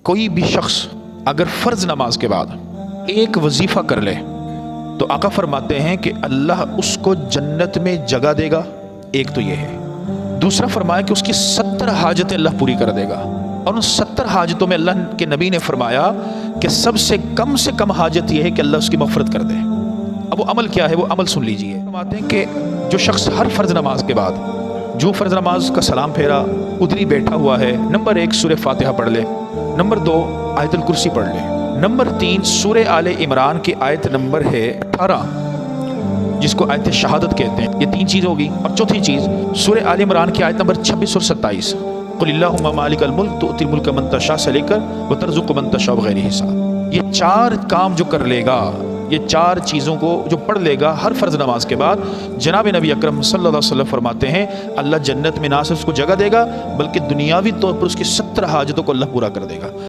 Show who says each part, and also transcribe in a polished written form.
Speaker 1: کوئی بھی شخص اگر فرض نماز کے بعد ایک وظیفہ کر لے تو آقا فرماتے ہیں کہ اللہ اس کو جنت میں جگہ دے گا. ایک تو یہ ہے. دوسرا فرمایا کہ اس کی 70 حاجتیں اللہ پوری کر دے گا، اور ان 70 حاجتوں میں اللہ کے نبی نے فرمایا کہ سب سے کم حاجت یہ ہے کہ اللہ اس کی مغفرت کر دے. اب وہ عمل کیا ہے؟ وہ عمل سن لیجئے. فرماتے ہیں کہ جو شخص ہر فرض نماز کے بعد جو فرض نماز کا سلام پھیرا ادھر ہی بیٹھا ہوا ہے، نمبر 1 سورہ فاتحہ پڑھ لے، نمبر 2 آیت الکرسی پڑھ لے، نمبر 3 سورہ آل عمران کی آیت نمبر ہے 18 جس کو آیت شہادت کہتے ہیں. یہ 3 چیز ہوگی. اور چوتھی چیز سورہ آل عمران کی آیت نمبر 26 اور 27 قل اللہم مالک الملک تؤتی الملک من تشاء سے لے کر وترزق من تشاء بغیر حساب. یہ 4 کام جو کر لے گا، یہ 4 چیزوں کو جو پڑھ لے گا ہر فرض نماز کے بعد، جناب نبی اکرم صلی اللہ علیہ وسلم فرماتے ہیں اللہ جنت میں نہ صرف اس کو جگہ دے گا بلکہ دنیاوی طور پر اس کی 70 حاجتوں کو اللہ پورا کر دے گا.